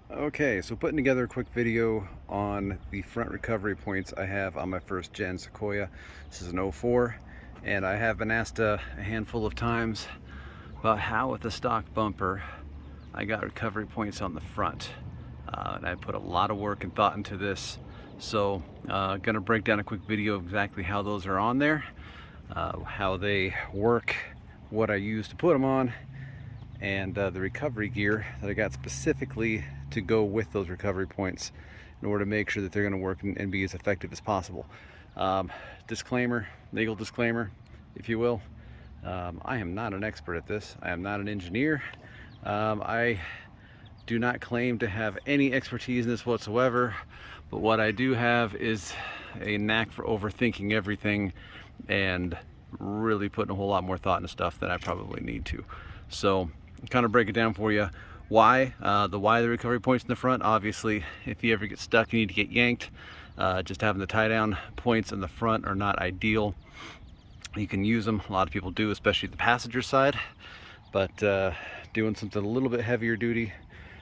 Okay, so putting together a quick video on the front recovery points I have on my first gen Sequoia. This is an '04, and I have been asked a handful of times about how with the stock bumper I got recovery points on the front. And I put a lot of work and thought into this, so gonna break down a quick video of exactly how those are on there, how they work, what I use to put them on, and the recovery gear that I got specifically to go with those recovery points in order to make sure that they're going to work and be as effective as possible. Disclaimer, legal disclaimer, if you will. I am not an expert at this. I am not an engineer. I do not claim to have any expertise in this whatsoever, but what I do have is a knack for overthinking everything and really putting a whole lot more thought into stuff than I probably need to. So kind of break it down for you. Why the recovery points in the front? Obviously, if you ever get stuck, you need to get yanked. Just having the tie down points in the front are not ideal. You can use them, a lot of people do, especially the passenger side, but doing something a little bit heavier duty,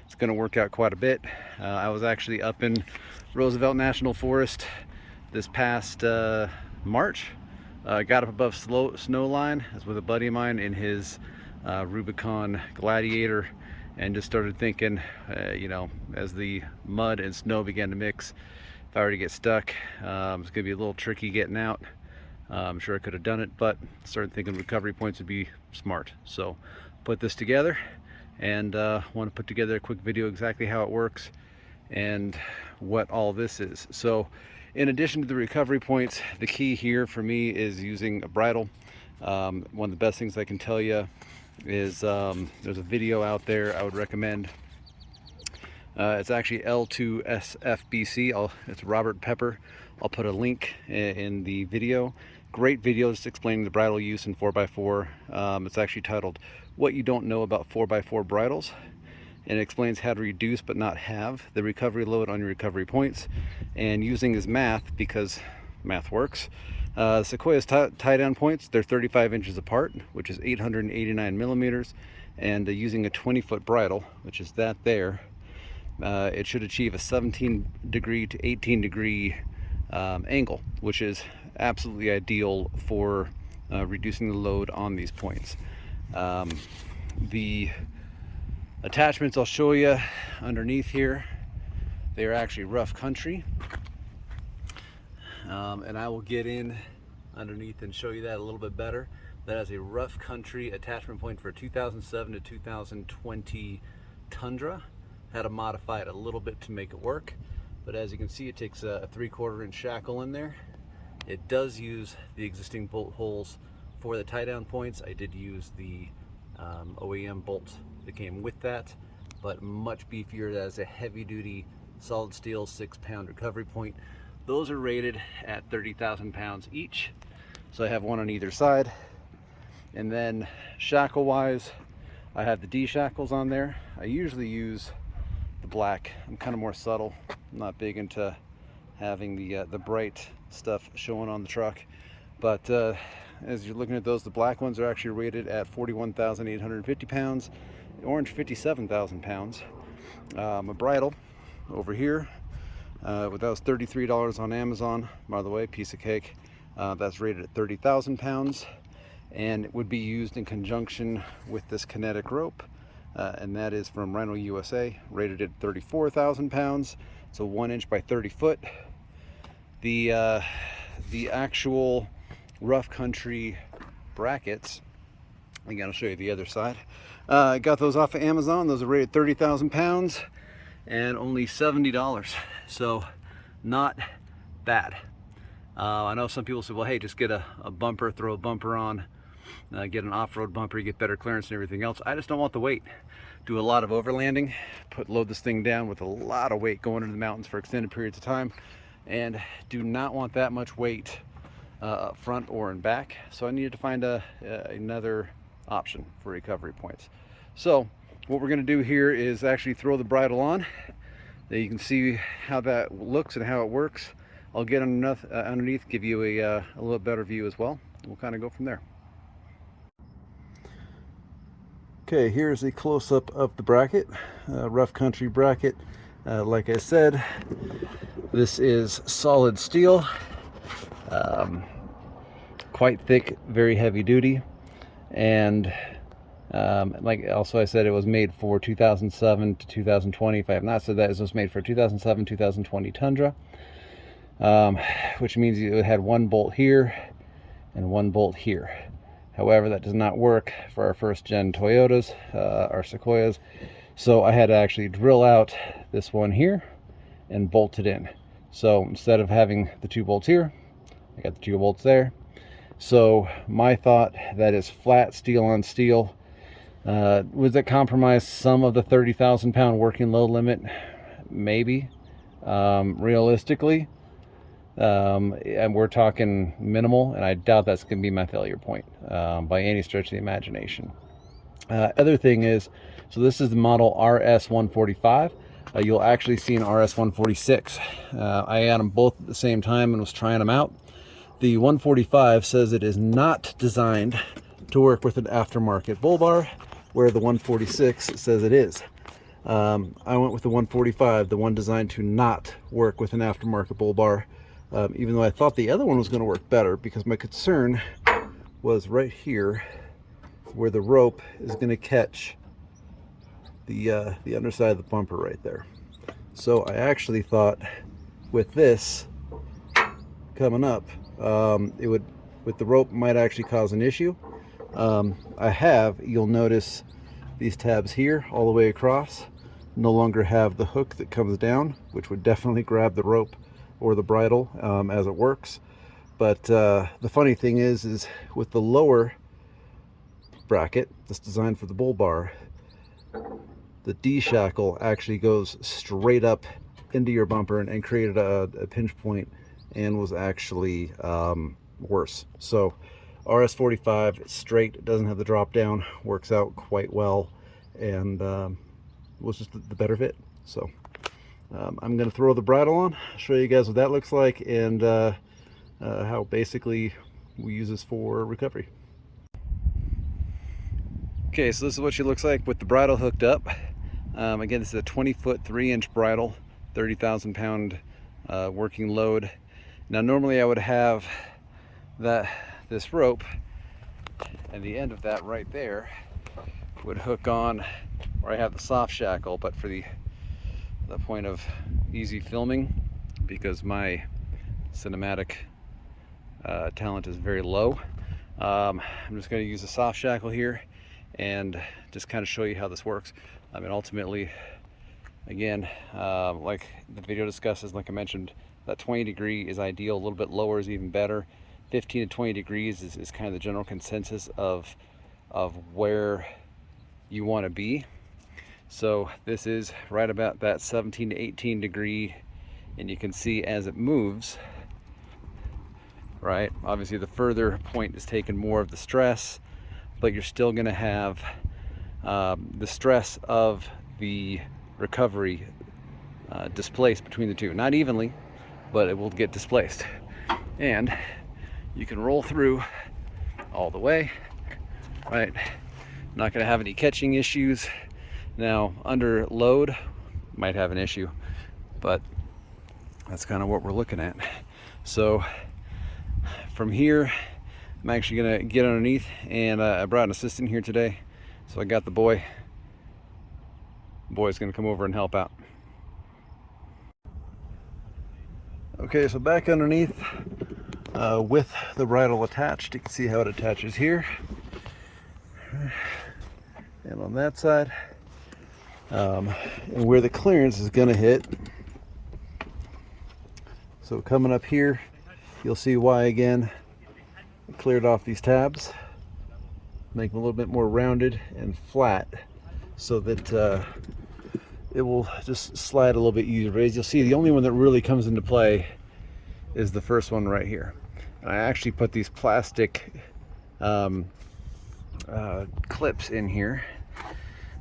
it's going to work out quite a bit. I was actually up in Roosevelt National Forest this past March. Got up above snow line. I was with a buddy of mine in his Rubicon Gladiator, and just started thinking, you know, as the mud and snow began to mix, if I were to get stuck, it's going to be a little tricky getting out. I'm sure I could have done it, but started thinking recovery points would be smart. So put this together, and want to put together a quick video exactly how it works and what all this is. So in addition to the recovery points, the key here for me is using a bridle. One of the best things I can tell you is there's a video out there I would recommend. It's actually L2SFBC. It's Robert Pepper. I'll put a link in the video. Great video just explaining the bridle use in 4x4. It's actually titled "What You Don't Know About 4x4 Bridles," and it explains how to reduce but not have the recovery load on your recovery points, and using his math, because math works. Sequoia's tie down points, they're 35 inches apart, which is 889 millimeters, and using a 20-foot bridle, which is that there, it should achieve a 17 degree to 18 degree angle, which is absolutely ideal for reducing the load on these points. The attachments I'll show you underneath here, they are actually rough country. And I will get in underneath and show you that a little bit better. That is a rough country attachment point for a 2007 to 2020 Tundra. Had to modify it a little bit to make it work, but as you can see, it takes a 3/4 inch shackle in there. It does use the existing bolt holes for the tie down points. I did use the OEM bolt that came with that, but much beefier. That is a heavy duty solid steel 6-pound recovery point. Those are rated at 30,000 pounds each, so I have one on either side. And then shackle wise, I have the D-Shackles on there. I usually use the black. I'm kind of more subtle. I'm not big into having the bright stuff showing on the truck, but as you're looking at those, the black ones are actually rated at 41,850 pounds, the orange 57,000 pounds. A bridle over here, that was $33 on Amazon, by the way, piece of cake. That's rated at 30,000 pounds, and it would be used in conjunction with this KINETIC rope, and that is from Rhino USA, rated at 34,000 pounds. So 1 inch by 30 foot. The actual rough country brackets, again, I'll show you the other side. I got those off of Amazon. Those are rated 30,000 pounds and only $70. So not bad. I know some people say, well, hey, just get a bumper, throw a bumper on, get an off-road bumper, you get better clearance and everything else. I just don't want the weight. Do a lot of overlanding, load this thing down with a lot of weight going into the mountains for extended periods of time, and do not want that much weight up front or in back. So I needed to find another option for recovery points. So what we're going to do here is actually throw the bridle on. There you can see how that looks and how it works. I'll get underneath, give you a little better view as well. We'll kind of go from there. Okay, here's a close-up of the bracket, rough country bracket. Like I said, this is solid steel, quite thick, very heavy duty, and like also I said, it was made for 2007 to 2020. If I have not said that, it was made for 2007-2020 Tundra, which means it had one bolt here and one bolt here. However, that does not work for our first gen Toyotas, our Sequoias. So I had to actually drill out this one here and bolt it in. So instead of having the two bolts here, I got the two bolts there. So my thought, that is flat steel on steel. Would that compromise some of the 30,000 pound working load limit? Maybe. Realistically, and we're talking minimal, and I doubt that's going to be my failure point by any stretch of the imagination. Other thing is, so this is the model RS145. You'll actually see an RS146. I had them both at the same time and was trying them out. The 145 says it is not designed to work with an aftermarket bull bar, where the 146 says it is. I went with the 145, the one designed to not work with an aftermarket bull bar. Even though I thought the other one was going to work better, because my concern was right here where the rope is going to catch the underside of the bumper right there. So I actually thought with this coming up, it would, with the rope, might actually cause an issue. You'll notice these tabs here all the way across no longer have the hook that comes down, which would definitely grab the rope or the bridle as it works. But the funny thing is with the lower bracket that's designed for the bull bar, the D-shackle actually goes straight up into your bumper and created a pinch point, and was actually worse. So RS45 straight, it doesn't have the drop down, works out quite well, and was just the better fit. So I'm going to throw the bridle on, show you guys what that looks like, and how basically we use this for recovery. Okay, so this is what she looks like with the bridle hooked up. Again, this is a 20-foot 3-inch bridle, 30,000 pound working load. Now normally I would have this rope, and the end of that right there would hook on where I have the soft shackle, but for the point of easy filming, because my cinematic talent is very low, I'm just going to use a soft shackle here and just kind of show you how this works. I mean, ultimately, again, like the video discusses, like I mentioned, that 20 degree is ideal. A little bit lower is even better. 15 to 20 degrees is kind of the general consensus of where you want to be. So this is right about that 17 to 18 degree, and you can see as it moves, right? Obviously the further point is taking more of the stress, but you're still going to have the stress of the recovery displaced between the two. Not evenly, but it will get displaced. And you can roll through all the way, right? Not going to have any catching issues. Now, under load, might have an issue, but that's kind of what we're looking at. So from here, I'm actually going to get underneath, and I brought an assistant here today. So I got the boy. The boy's going to come over and help out. Okay, so back underneath with the bridle attached. You can see how it attaches here. And on that side. And where the clearance is going to hit. So coming up here, you'll see why again. I cleared off these tabs, make them a little bit more rounded and flat, so that it will just slide a little bit easier. But as you'll see, the only one that really comes into play is the first one right here. And I actually put these plastic clips in here,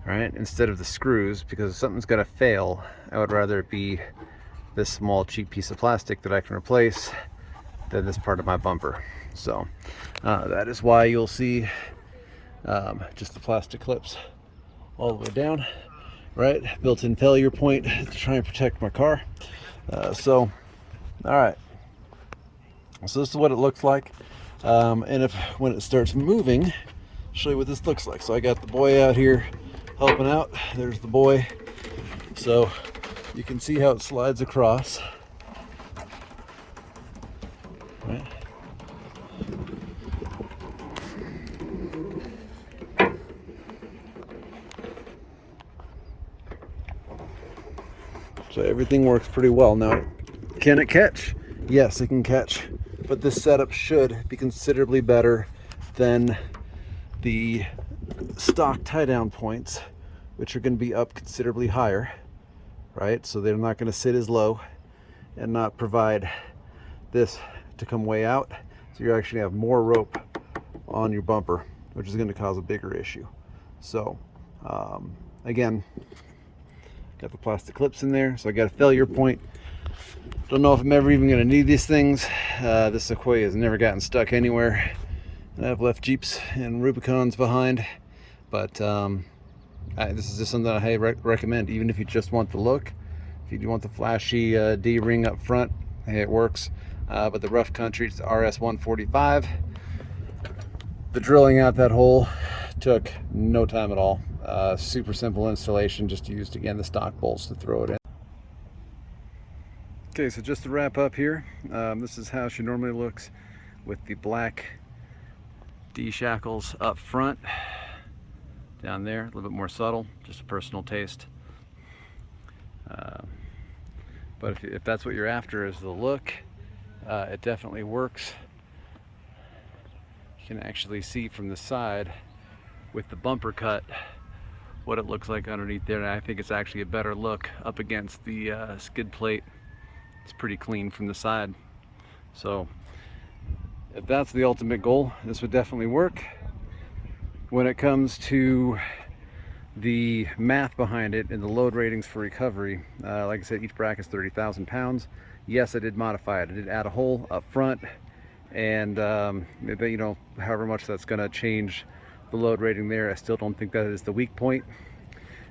right, instead of the screws, because if something's got to fail, I would rather it be this small cheap piece of plastic that I can replace than this part of my bumper. So that is why you'll see just the plastic clips all the way down, right? Built-in failure point to try and protect my car. All right. So this is what it looks like. And when it starts moving, I'll show you what this looks like. So I got the boy out here helping out. There's the boy. So you can see how it slides across. Right. So everything works pretty well. Now, can it catch? Yes, it can catch. But this setup should be considerably better than the stock tie-down points, which are going to be up considerably higher, right? So they're not going to sit as low and not provide this to come way out. So you're actually going to have more rope on your bumper, which is going to cause a bigger issue. So again, got the plastic clips in there. So I got a failure point. Don't know if I'm ever even going to need these things. This Sequoia has never gotten stuck anywhere. I've left Jeeps and Rubicons behind, but this is just something that I recommend, even if you just want the look. If you do want the flashy D-ring up front, hey, it works. But the rough country, it's the RS-145. The drilling out that hole took no time at all. Super simple installation, just used, again, the stock bolts to throw it in. Okay, so just to wrap up here, this is how she normally looks with the black D-Shackles up front. Down there, a little bit more subtle, just a personal taste. But if that's what you're after, is the look, it definitely works. You can actually see from the side with the bumper cut what it looks like underneath there, and I think it's actually a better look up against the skid plate. It's pretty clean from the side. So if that's the ultimate goal, this would definitely work. When it comes to the math behind it and the load ratings for recovery, like I said, each bracket's 30,000 pounds. Yes, I did modify it. I did add a hole up front, and you know, however much that's going to change the load rating there, I still don't think that is the weak point.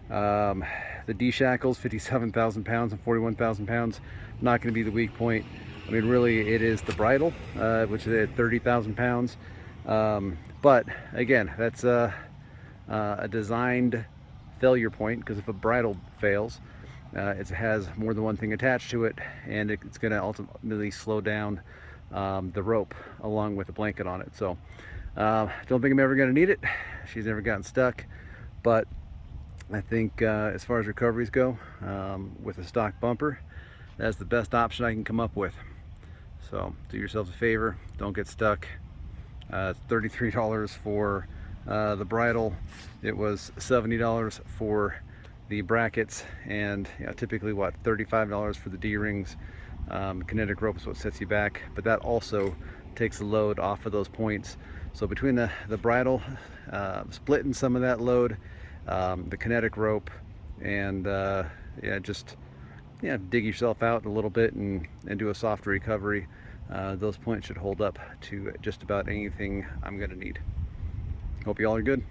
The D-Shackles, 57,000 pounds and 41,000 pounds, not going to be the weak point. I mean, really, it is the Bridle, which is at 30,000 pounds. But again, that's a designed failure point, because if a Bridle fails, it has more than one thing attached to it, and it's going to ultimately slow down the rope along with the blanket on it. So don't think I'm ever going to need it. She's never gotten stuck, but I think as far as recoveries go, with a stock bumper, that's the best option I can come up with. So do yourselves a favor, don't get stuck. It's $33 for the Bridle. It was $70 for the brackets, and typically what, $35 for the D-rings. Kinetic rope is what sets you back, but that also takes the load off of those points. So between the Bridle, splitting some of that load, the kinetic rope, and just dig yourself out a little bit and do a soft recovery, those points should hold up to just about anything I'm going to need. Hope you all are good.